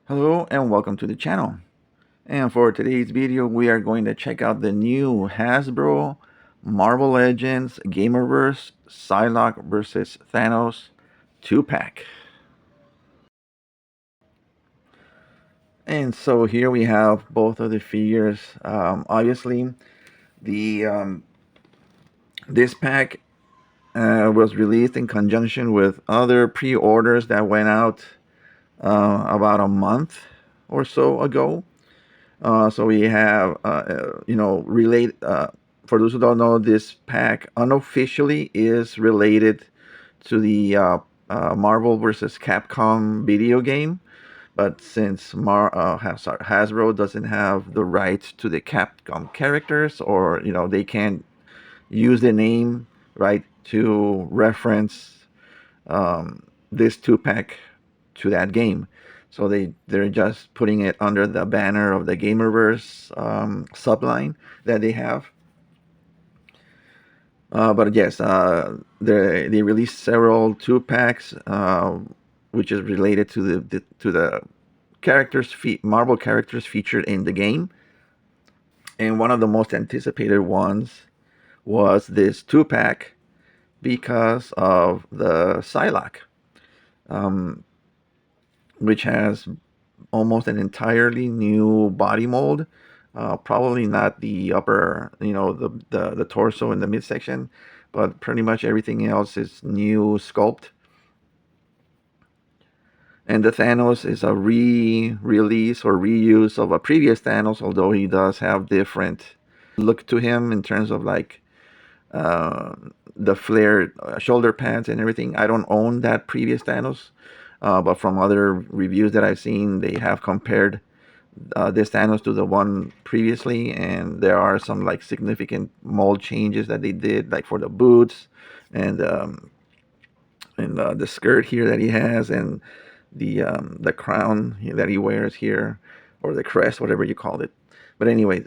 Hello and welcome to the channel. And for today's video, we are going to check out the new Hasbro Marvel Legends Gamerverse Psylocke versus Thanos 2-pack. And so here we have both of the figures. Obviously, the this pack was released in conjunction with other pre-orders that went out about a month or so ago. So we have, for those who don't know, this pack unofficially is related to the Marvel versus Capcom video game. But since Hasbro doesn't have the rights to the Capcom characters, or they can't use the name right to reference this 2-pack to that game. So they're just putting it under the banner of the Gamerverse subline that they have. But yes, they released several 2-packs, which is related to the characters, Marvel characters featured in the game. And one of the most anticipated ones was this 2-pack because of the Psylocke, which has almost an entirely new body mold. Probably not the upper, the torso and the midsection, but pretty much everything else is new sculpt. And the Thanos is a re-release or reuse of a previous Thanos, although he does have different look to him in terms of like the flared shoulder pads and everything. I don't own that previous Thanos, but from other reviews that I've seen, they have compared this Thanos to the one previously, and there are some like significant mold changes that they did, like for the boots and the skirt here that he has, and the crown that he wears here, or the crest, whatever you call it. But anyway,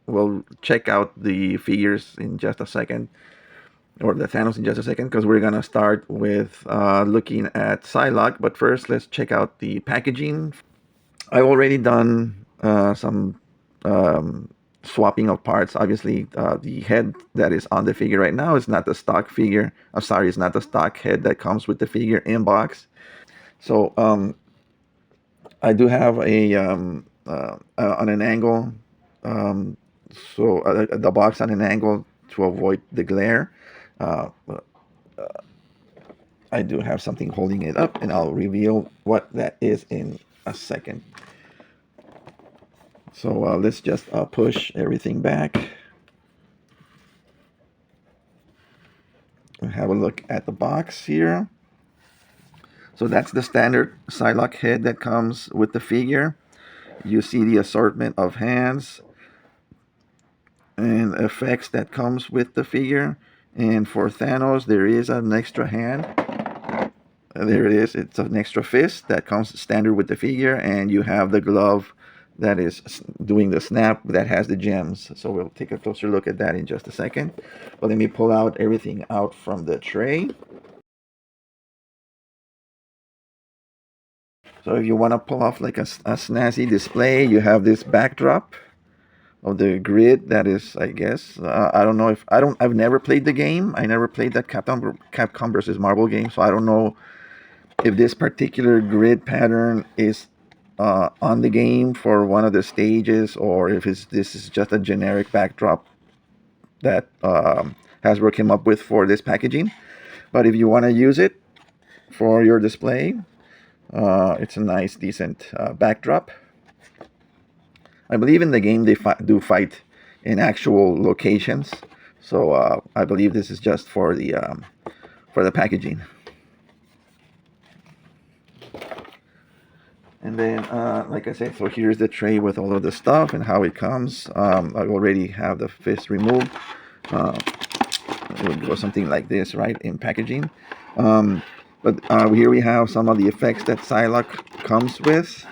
we'll check out the figures in just a second, or the Thanos in just a second, because we're gonna start with looking at Psylocke. But first, let's check out the packaging. I've already done some swapping of parts. Obviously, the head that is on the figure right now is not the stock figure. I'm sorry, it's not the stock head that comes with the figure in box. So I do have a on an angle, so the box on an angle to avoid the glare. Uh, I do have something holding it up, and I'll reveal what that is in a second. So let's just push everything back and have a look at the box here. So that's the standard Psylocke head that comes with the figure. You see the assortment of hands and effects that comes with the figure. And for Thanos, there is an extra hand. There it is. It's an extra fist that comes standard with the figure, and you have the glove that is doing the snap that has the gems. So we'll take a closer look at that in just a second. But let me pull out everything out from the tray. So if you want to pull off like a snazzy display, you have this backdrop of the grid that is, I guess, I don't know if I've never played the game. I never played that Capcom versus Marvel game, so I don't know if this particular grid pattern is on the game for one of the stages, or if this is just a generic backdrop that Hasbro came up with for this packaging. But if you want to use it for your display, it's a nice, decent backdrop. I believe in the game they do fight in actual locations, so I believe this is just for the packaging. And then, like I said, so here's the tray with all of the stuff and how it comes. I already have the fist removed. It would go something like this, right, in packaging. But here we have some of the effects that Psylocke comes with.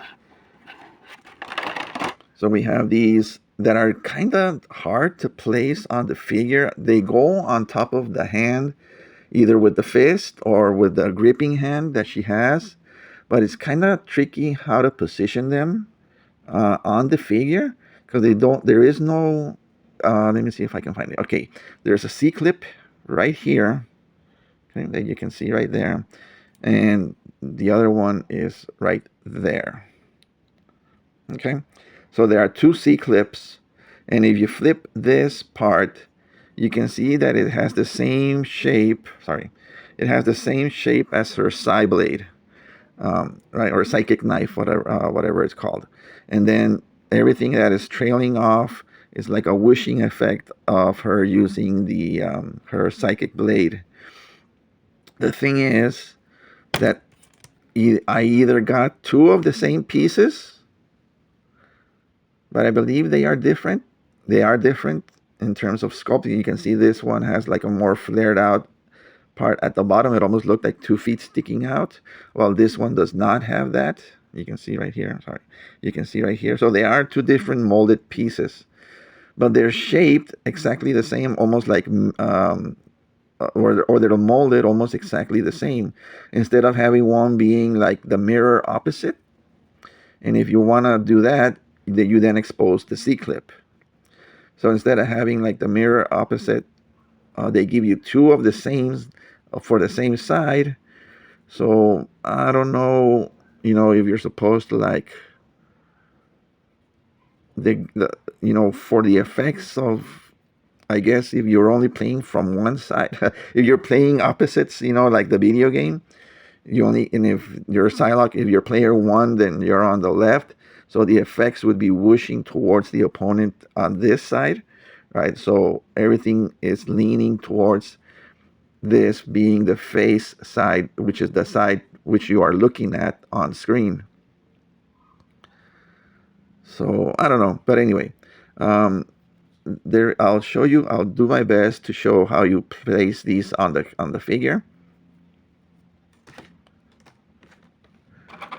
So we have these that are kind of hard to place on the figure. They go on top of the hand, either with the fist or with the gripping hand that she has. but it's kind of tricky how to position them on the figure, because they don't. There is no. Let me see if I can find it. Okay, there's a C clip right here. Okay, that you can see right there, and the other one is right there. Okay, so there are two C clips, and if you flip this part, you can see that it has the same shape. Sorry, it has the same shape as her Psy blade, right, or psychic knife, whatever it's called. And then everything that is trailing off is like a whooshing effect of her using the her psychic blade. The thing is that I either got two of the same pieces, but I believe they are different. They are different in terms of sculpting. You can see this one has like a more flared out part at the bottom. It almost looked like 2 feet sticking out, while this one does not have that. You can see right here. Sorry, you can see right here. So they are two different molded pieces, but they're shaped exactly the same, almost like or they're molded almost exactly the same. Instead of having one being like the mirror opposite, and if you want to do that, you then expose the C clip. So instead of having like the mirror opposite, they give you two of the same for the same side. So I don't know, if you're supposed to like the for the effects of, I guess if you're only playing from one side, if you're playing opposites, like the video game, and if you're Psylocke, if you're player one, then you're on the left. So the effects would be whooshing towards the opponent on this side, right? So everything is leaning towards this being the face side, which is the side which you are looking at on screen. So I don't know, but anyway, there I'll show you. I'll do my best to show how you place these on the figure,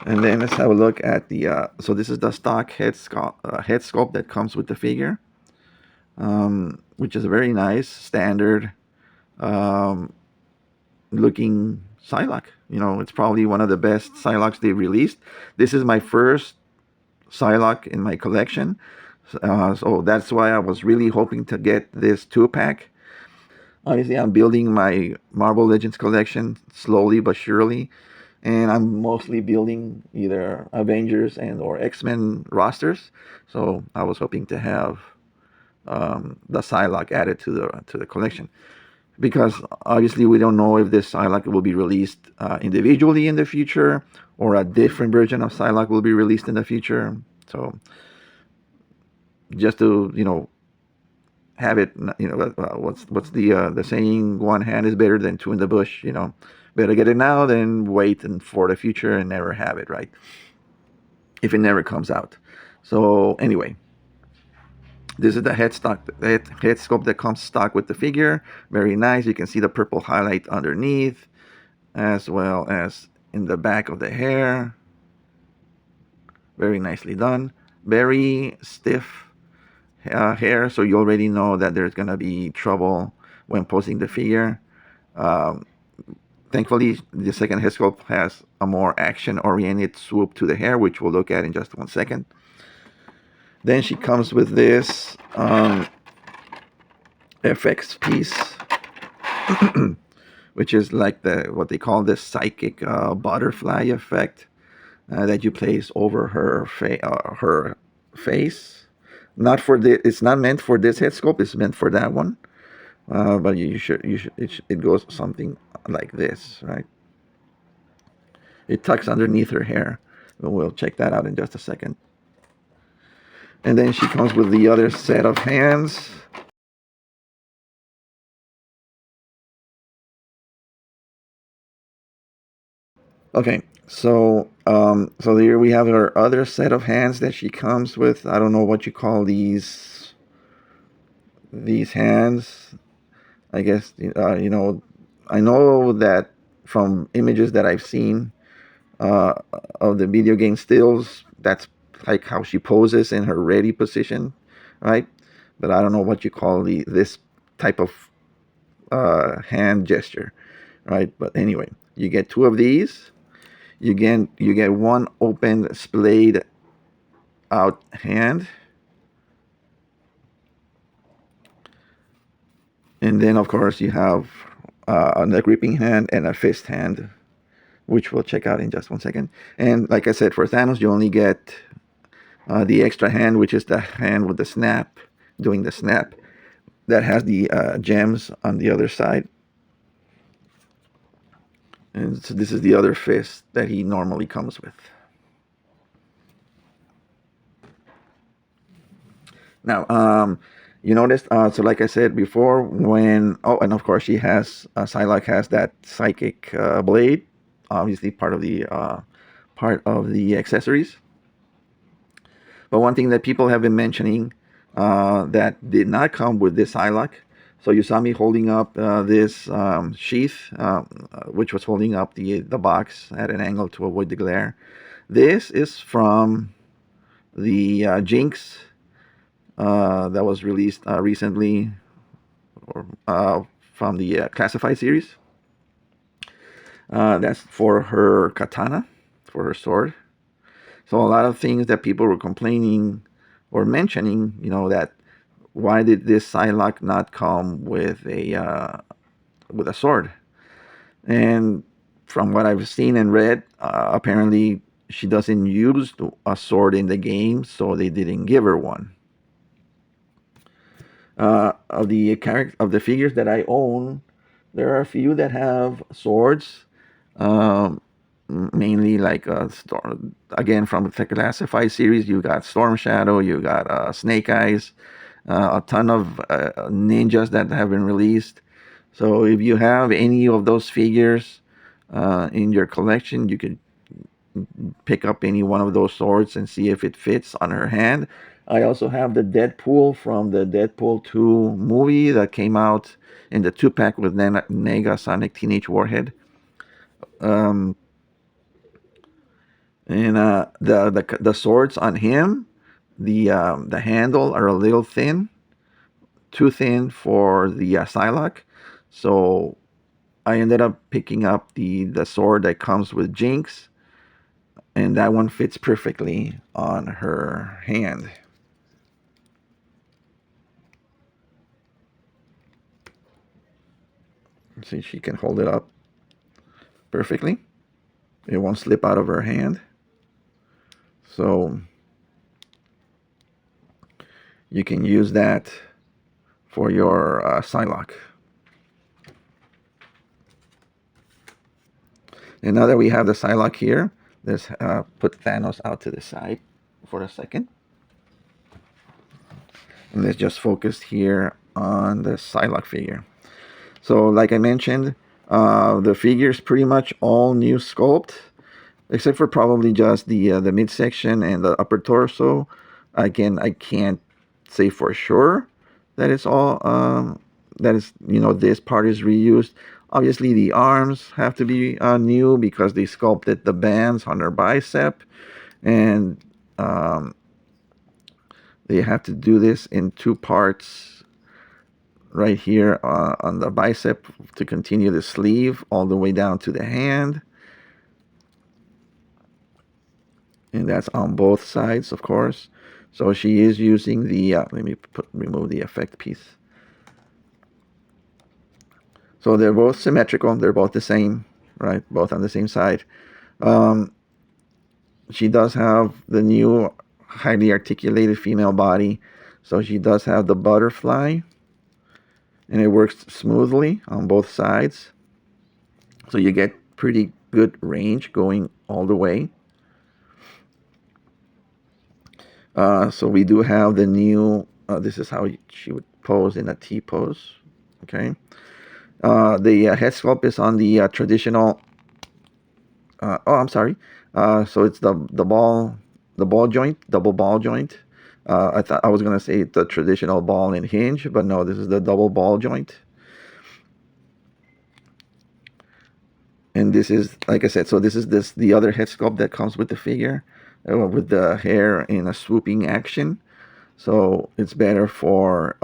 and then let's have a look at the. So this is the stock head sculpt that comes with the figure, which is a very nice standard looking Psylocke. It's probably one of the best Psylocks they've released. This is my first Psylocke in my collection. So that's why I was really hoping to get this 2-pack. Obviously, I'm building my Marvel Legends collection slowly but surely, and I'm mostly building either Avengers and or X-Men rosters. So I was hoping to have the Psylocke added to the collection, because obviously we don't know if this Psylocke will be released individually in the future, or a different version of Psylocke will be released in the future. So just to have it, what's the saying? One hand is better than two in the bush. Better get it now than wait and for the future and never have it, right? If it never comes out. So anyway, this is the head sculpt that comes stock with the figure. Very nice. You can see the purple highlight underneath, as well as in the back of the hair. Very nicely done. Very stiff hair, so you already know that there's gonna be trouble when posing the figure. Thankfully, the second head sculpt has a more action-oriented swoop to the hair, which we'll look at in just 1 second. Then she comes with this FX piece, which is like what they call the psychic butterfly effect that you place over her face. It's not meant for this head sculpt. It's meant for that one. But it goes something like this, right? It tucks underneath her hair. We'll check that out in just a second. And then she comes with the other set of hands. Okay, so here we have her other set of hands that she comes with. I don't know what you call these hands. I guess I know that from images that I've seen of the video game stills, that's like how she poses in her ready position, right? But I don't know what you call this type of hand gesture, right? But anyway, you get two of these. you get one open splayed out hand, and then of course you have the gripping hand and a fist hand, which we'll check out in just 1 second. And like I said, for Thanos, you only get the extra hand, which is the hand with the snap, doing the snap, that has the gems on the other side. And so this is the other fist that he normally comes with. Now, you noticed, so like I said before, and of course she has, Psylocke has that psychic blade, obviously part of the accessories. But one thing that people have been mentioning that did not come with this Psylocke. So you saw me holding up this sheath, which was holding up the box at an angle to avoid the glare. This is from the Jinx that was released recently, or from the Classified series. That's for her katana, for her sword. So a lot of things that people were complaining or mentioning, that why did this Psylocke not come with a sword? And from what I've seen and read, apparently she doesn't use a sword in the game, so they didn't give her one. Of the figures that I own, there are a few that have swords. Mainly like again, from the Classified series, you got Storm Shadow, you got Snake Eyes, a ton of ninjas that have been released. So if you have any of those figures in your collection, you could pick up any one of those swords and see if it fits on her hand. I also have the Deadpool from the Deadpool 2 movie that came out in the 2-pack with Negasonic Teenage Warhead. And the swords on him, the handle are a little thin, too thin for the Psylocke. So I ended up picking up the sword that comes with Jinx, and that one fits perfectly on her hand. See, she can hold it up perfectly. It won't slip out of her hand. So you can use that for your Psylocke. And now that we have the Psylocke here, let's put Thanos out to the side for a second. And let's just focus here on the Psylocke figure. So like I mentioned, the figure is pretty much all new sculpt, except for probably just the midsection and the upper torso. Again, I can't say for sure that it's all this part is reused. Obviously, the arms have to be new because they sculpted the bands on her bicep, and they have to do this in 2 parts right here on the bicep to continue the sleeve all the way down to the hand. And that's on both sides, of course. So she is using the, let me remove the effect piece. So they're both symmetrical. They're both the same, right? Both on the same side. She does have the new highly articulated female body. So she does have the butterfly, and it works smoothly on both sides. So you get pretty good range going all the way. So we do have the new, this is how she would pose in a T pose, okay? The head sculpt is on the traditional, I'm sorry. So it's the ball joint, double ball joint. I thought I was going to say the traditional ball and hinge, but no, this is the double ball joint. And this is, like I said, so this is the other head sculpt that comes with the figure, with the hair in a swooping action. So it's better for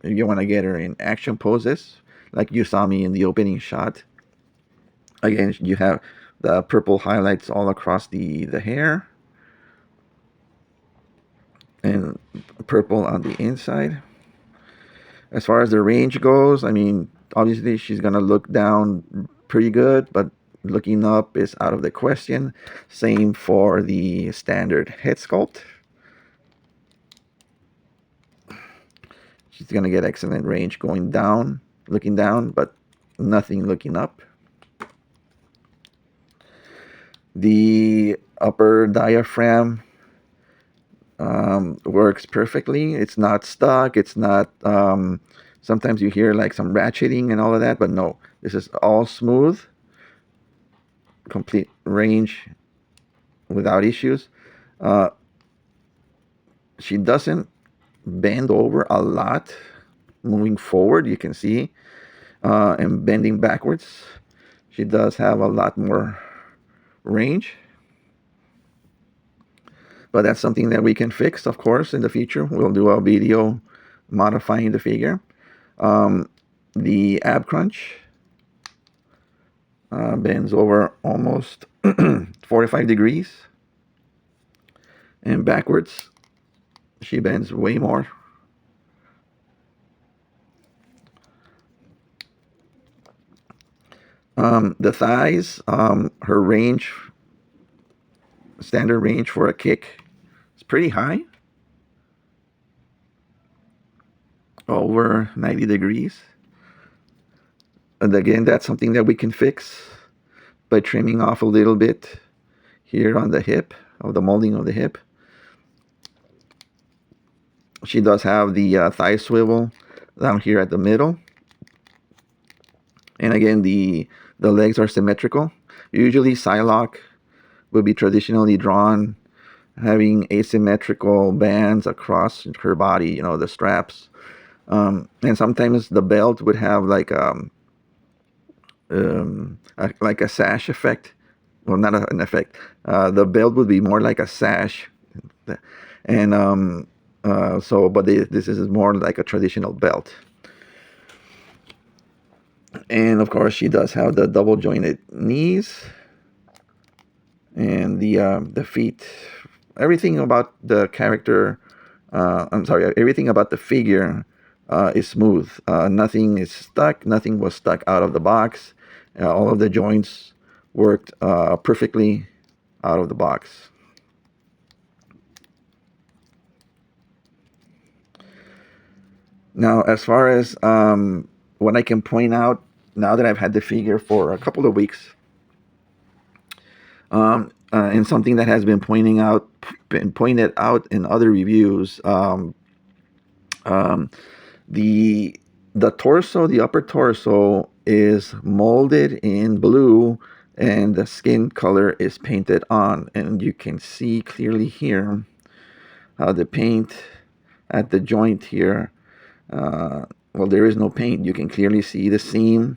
if you want to get her in action poses, like you saw me in the opening shot. Again, you have the purple highlights all across the hair, and purple on the inside. As far as the range goes, I mean, obviously she's gonna look down pretty good, but looking up is out of the question. Same for the standard head sculpt. She's gonna get excellent range going down, looking down, but nothing looking up. The upper diaphragm works perfectly. It's not stuck. It's not. Sometimes you hear like some ratcheting and all of that, but no, this is all smooth, complete range without issues. She doesn't bend over a lot moving forward, you can see, and bending backwards. She does have a lot more range. But that's something that we can fix, of course, in the future. We'll do a video modifying the figure. The ab crunch bends over almost 45 degrees. And backwards, she bends way more. The thighs, her range, standard range for a kick, is pretty high. Over 90 degrees. And again, that's something that we can fix by trimming off a little bit here on the hip, of the molding of the hip. She does have the thigh swivel down here at the middle. And again, the legs are symmetrical. Usually Psylocke will be traditionally drawn having asymmetrical bands across her body, you know, the straps. And sometimes the belt would have like a sash effect. Well, not an effect. The belt would be more like a sash. And but this is more like a traditional belt. And of course, she does have the double jointed knees and the feet. Everything about the character, everything about the figure is smooth. Nothing is stuck. Nothing was stuck out of the box. All of the joints worked perfectly out of the box. Now, as far as what I can point out, now that I've had the figure for a couple of weeks, and something that has been pointed out in other reviews, the torso, the upper torso, is molded in blue, and the skin color is painted on, and you can see clearly here how the paint at the joint here, well, there is no paint. You can clearly see the seam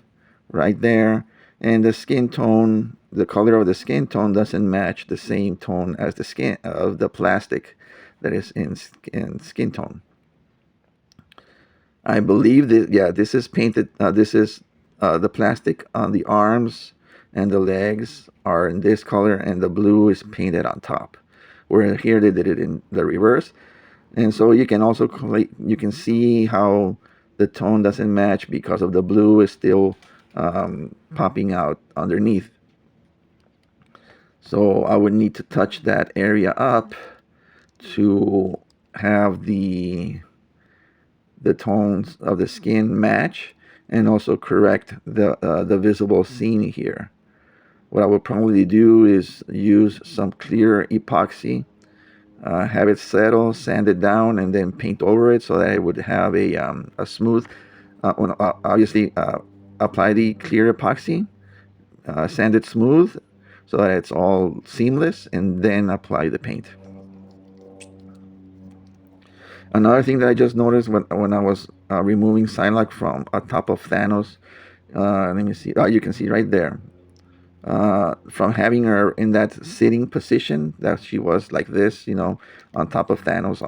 right there, and the skin tone, the color of the skin tone doesn't match the same tone as the skin of the plastic that is in skin tone. I believe that, yeah, this is painted. This is the plastic on the arms and the legs are in this color, and the blue is painted on top. Where here they did it in the reverse, and so you can also see how the tone doesn't match because of the blue is still popping out underneath. So I would need to touch that area up to have the tones of the skin match, and also correct the visible seam here. What I would probably do is use some clear epoxy, have it settle, sand it down, and then paint over it so that it would have a smooth. Obviously, apply the clear epoxy, sand it smooth so that it's all seamless, and then apply the paint. Another thing that I just noticed when I was removing Psylocke from on top of Thanos, let me see. You can see right there. From having her in that sitting position, that she was like this, you know, on top of Thanos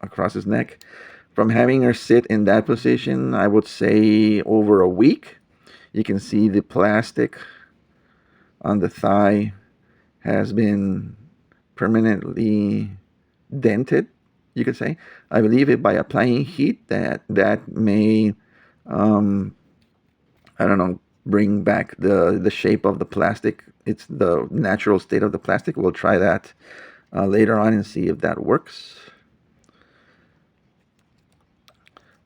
across his neck. From having her sit in that position, I would say over a week, you can see the plastic on the thigh has been permanently dented, you could say. I believe it by applying heat that may, um, I don't know, bring back the shape of the plastic. It's the natural state of the plastic. We'll try that later on and see if that works.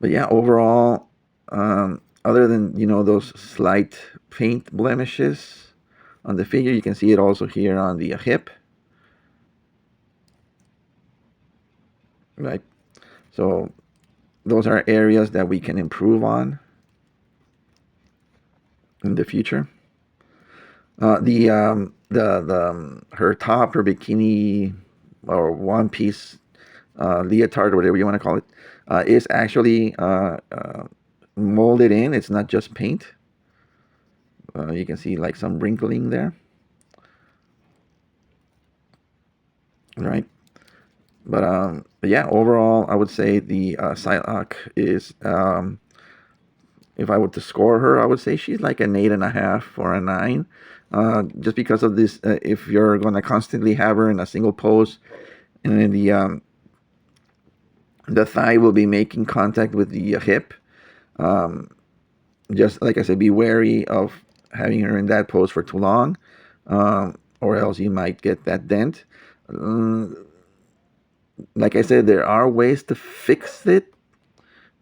But yeah, overall, other than those slight paint blemishes on the figure, you can see it also here on the hip, right? So those are areas that we can improve on in the future. Her top, her bikini or one piece leotard or whatever you want to call it, is actually molded in. It's not just paint. You can see like some wrinkling there, right? But yeah, overall, I would say the Psylocke is, if I were to score her, I would say she's like an 8.5 or a 9. Just because of this, if you're going to constantly have her in a single pose, and then the thigh will be making contact with the hip. Just like I said, be wary of having her in that pose for too long, or else you might get that dent. Like I said, there are ways to fix it.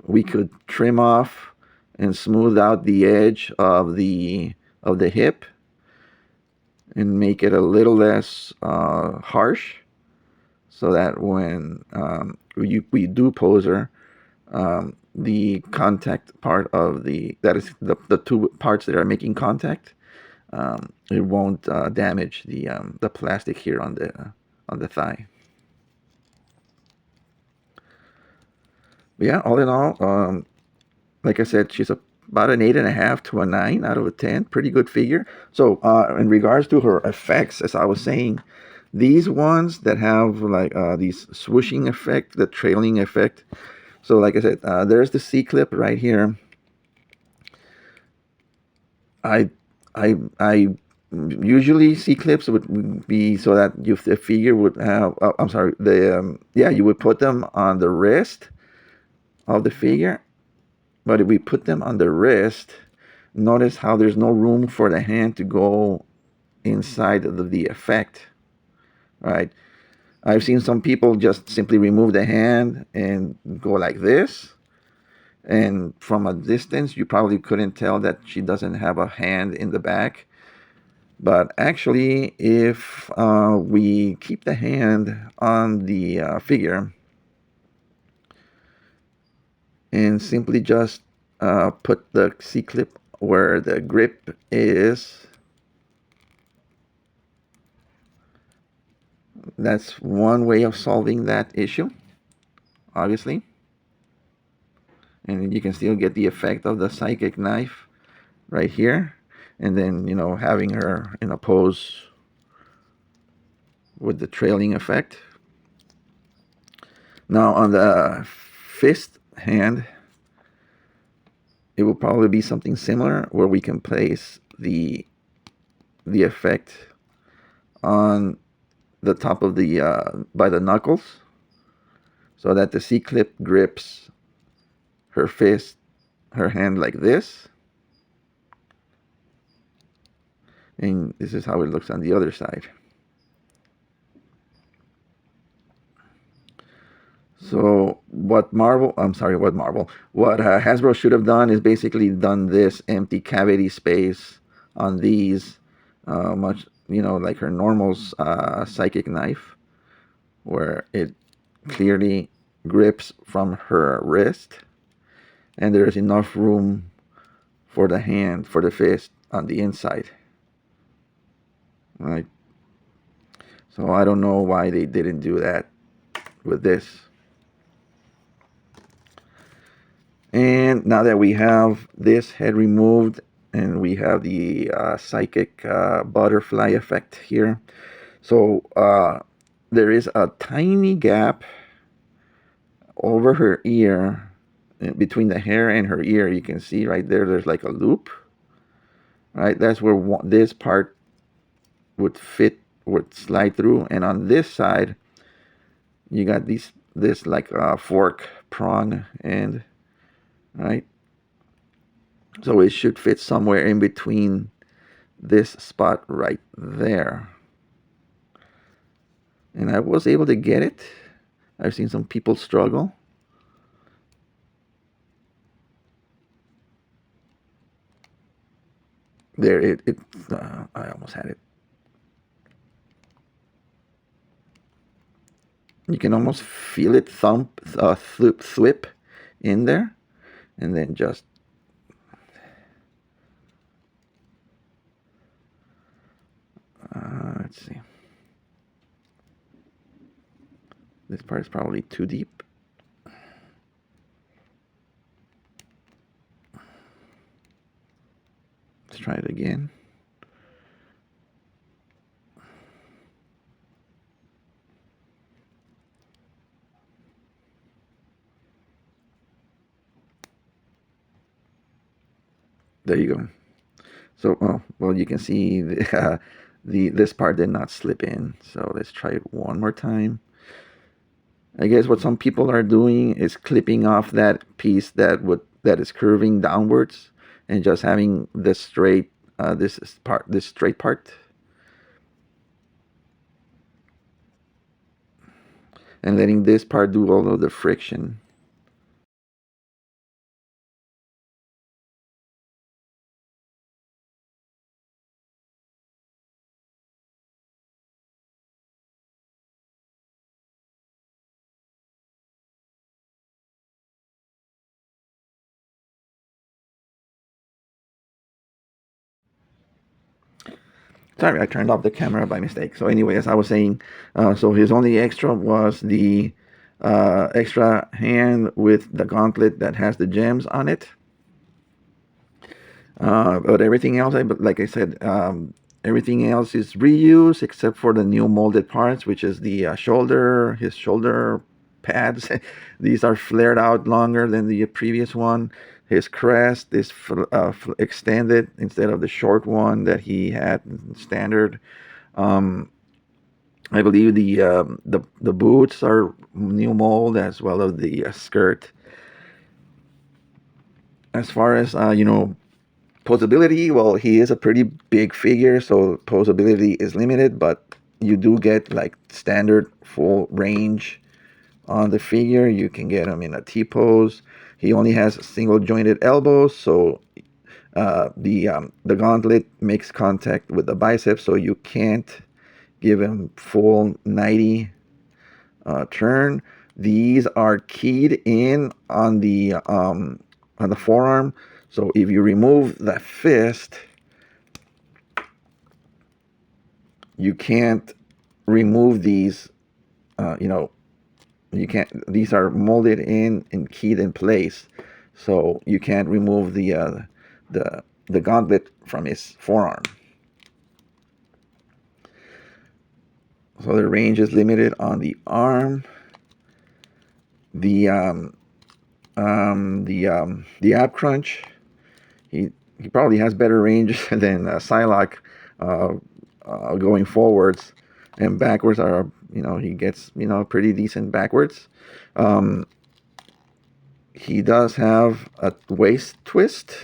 We could trim off and smooth out the edge of the hip and make it a little less harsh, so that when we do pose her, the contact part of that is the two parts that are making contact, it won't damage the plastic here on the thigh. But yeah, all in all, like I said, she's about an 8.5 to a 9 out of a 10. Pretty good figure. So in regards to her effects, as I was saying, these ones that have like these swooshing effect, the trailing effect. So like I said, there's the C-clip right here. I usually C-clips would be so that the figure would have. I'm sorry. You would put them on the wrist of the figure. But if we put them on the wrist, notice how there's no room for the hand to go inside of the effect, right? I've seen some people just simply remove the hand and go like this. And from a distance, you probably couldn't tell that she doesn't have a hand in the back. But actually, if we keep the hand on the figure and simply just put the C-clip where the grip is, that's one way of solving that issue, obviously. And you can still get the effect of the psychic knife right here. And then, having her in a pose with the trailing effect. Now, on the fist hand, it will probably be something similar where we can place the effect on the top of by the knuckles, so that the C-clip grips her hand like this. And this is how it looks on the other side. So what Hasbro should have done is basically done this empty cavity space on these, much, like her normal psychic knife, where it clearly grips from her wrist, and there's enough room for the hand, for the fist on the inside. Right? So I don't know why they didn't do that with this. And now that we have this head removed and we have the psychic butterfly effect here, so there is a tiny gap over her ear, between the hair and her ear. You can see right there, there's like a loop, right? That's where this part would fit, would slide through, and on this side you got this like a fork prong end, right? So it should fit somewhere in between this spot right there. And I was able to get it. I've seen some people struggle. There, I almost had it. You can almost feel it thwip in there, and then just let's see. This part is probably too deep. Let's try it again. There you go. So, well, you can see this part did not slip in. So let's try it one more time. I guess what some people are doing is clipping off that piece that is curving downwards and just having this straight this straight part, and letting this part do all of the friction. Sorry, I turned off the camera by mistake. So anyway, as I was saying, so his only extra was the extra hand with the gauntlet that has the gems on it. But everything else, like I said, everything else is reuse except for the new molded parts, which is the his shoulder pads. These are flared out longer than the previous one. His crest is extended instead of the short one that he had standard. I believe the boots are new mold as well as the skirt. As far as posability, well, he is a pretty big figure, so posability is limited, but you do get like standard full range on the figure. You can get him in a T-pose. He only has single jointed elbows, so the gauntlet makes contact with the biceps, so you can't give him full 90 turn. These are keyed in on the forearm. So if you remove the fist, you can't remove these. You can't. These are molded in and keyed in place, so you can't remove the gauntlet from his forearm. So the range is limited on the arm. The ab crunch. He probably has better range than Psylocke going forwards, and backwards are he gets pretty decent backwards. He does have a waist twist.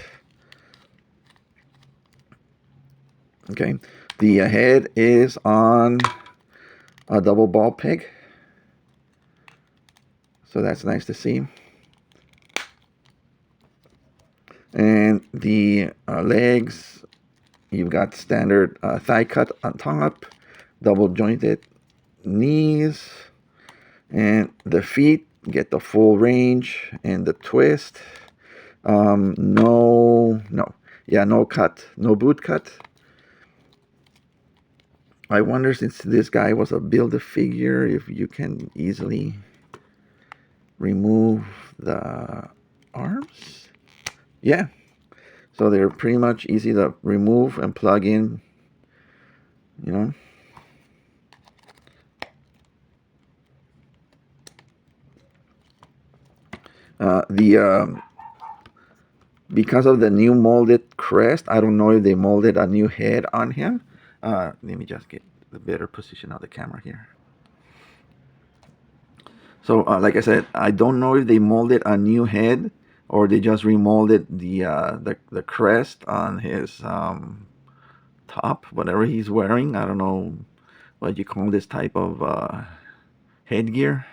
Okay, the head is on a double ball peg, so that's nice to see. And the legs, you've got standard thigh cut on top, double jointed knees, and the feet get the full range and the twist. No cut, no boot cut. I wonder, since this guy was a build-a-figure, if you can easily remove the arms. Yeah, so they're pretty much easy to remove and plug in, because of the new molded crest, I don't know if they molded a new head on him. Let me just get the better position of the camera here. So, like I said, I don't know if they molded a new head or they just remolded the crest on his top, whatever he's wearing. I don't know what you call this type of headgear.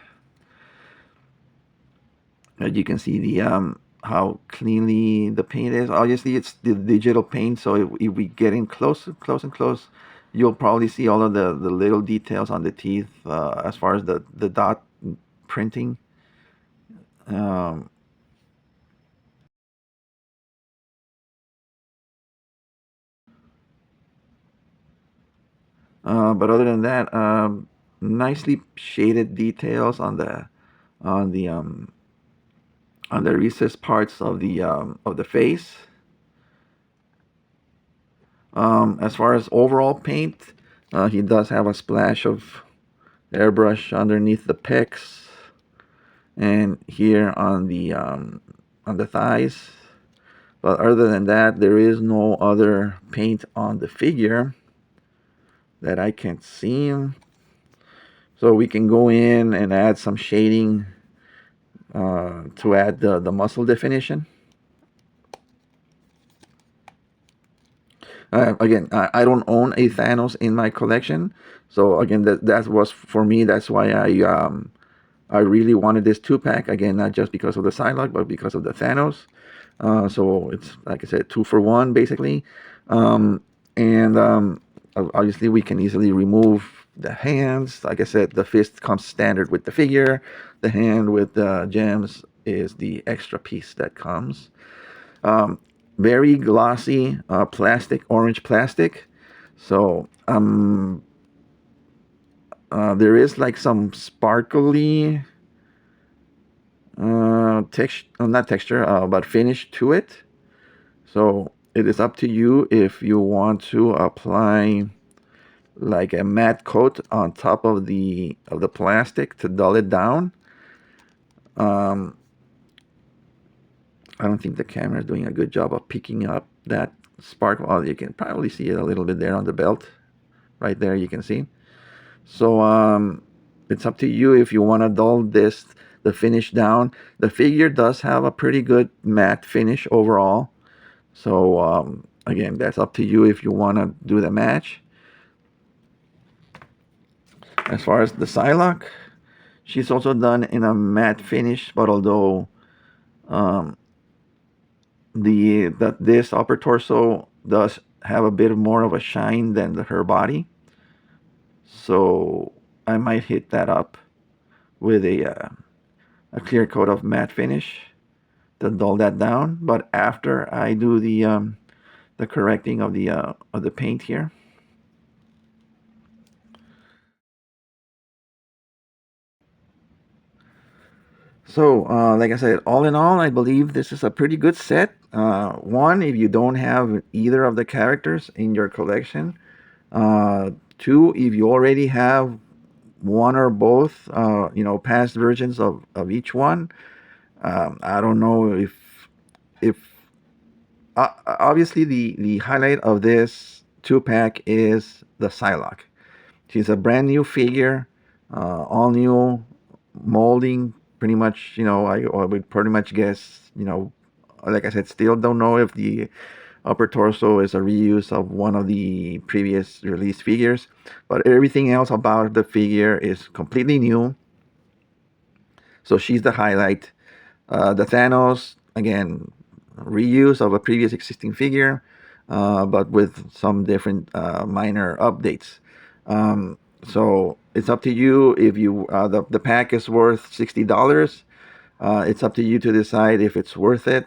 As you can see the how cleanly the paint is. Obviously, it's the digital paint, so if we get in close, close and close, you'll probably see all of the little details on the teeth as far as the dot printing. Um, but other than that, nicely shaded details on the um, on the recessed parts of the face. As far as overall paint, he does have a splash of airbrush underneath the pecs and here on the thighs. But other than that, there is no other paint on the figure that I can see. So we can go in and add some shading to add the muscle definition. Again, I don't own a Thanos in my collection, so again, that was for me. That's why I really wanted this 2-pack. Again, not just because of the Psylocke, but because of the Thanos. So it's like I said, 2 for 1 basically. Um, and obviously we can easily remove the hands. Like I said, the fist comes standard with the figure. The hand with the gems is the extra piece that comes. Um, Very glossy plastic, orange plastic. So there is like some sparkly texture, not texture, but finish to it. So it is up to you if you want to apply like a matte coat on top of the plastic to dull it down. Um, I don't think the camera is doing a good job of picking up that sparkle. Oh, you can probably see it a little bit there on the belt. Right there, you can see. So it's up to you if you want to dull the finish down. The figure does have a pretty good matte finish overall. So again, that's up to you if you want to do the match. As far as the Psylocke, she's also done in a matte finish, but although um, this upper torso does have a bit more of a shine than her body, so I might hit that up with a clear coat of matte finish to dull that down. But after I do the correcting of the paint here. So, like I said, all in all, I believe this is a pretty good set. One, if you don't have either of the characters in your collection. Two, if you already have one or both, past versions of each one. I don't know if obviously the highlight of this 2-pack is the Psylocke. She's a brand new figure, all new molding. Pretty much, I would pretty much guess, like I said, still don't know if the upper torso is a reuse of one of the previous released figures, but everything else about the figure is completely new. So she's the highlight. The Thanos, again, reuse of a previous existing figure, but with some different minor updates. So it's up to you if the pack is worth $60. It's up to you to decide if it's worth it.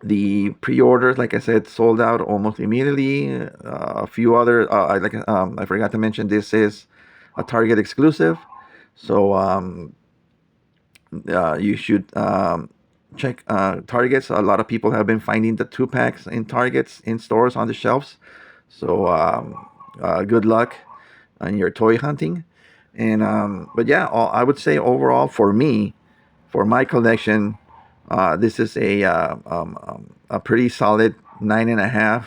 The pre-orders, like I said, sold out almost immediately. A few other, I forgot to mention, this is a Target exclusive, so you should check Targets. A lot of people have been finding the 2-packs in Targets in stores on the shelves. So good luck on your toy hunting. And but yeah, I would say overall for me, for my collection, this is a pretty solid 9.5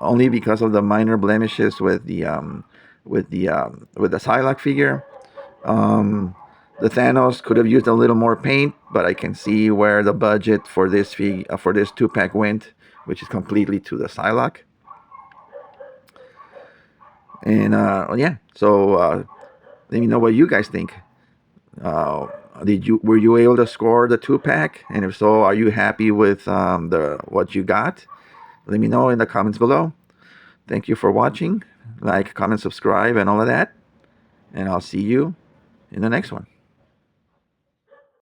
only because of the minor blemishes with the Psylocke figure. The Thanos could have used a little more paint, but I can see where the budget for this for this 2-pack went, which is completely to the Psylocke. And yeah, so let me know what you guys think. Were you able to score the 2-pack? And if so, are you happy with the what you got? Let me know in the comments below. Thank you for watching. Like, comment, subscribe, and all of that. And I'll see you in the next one.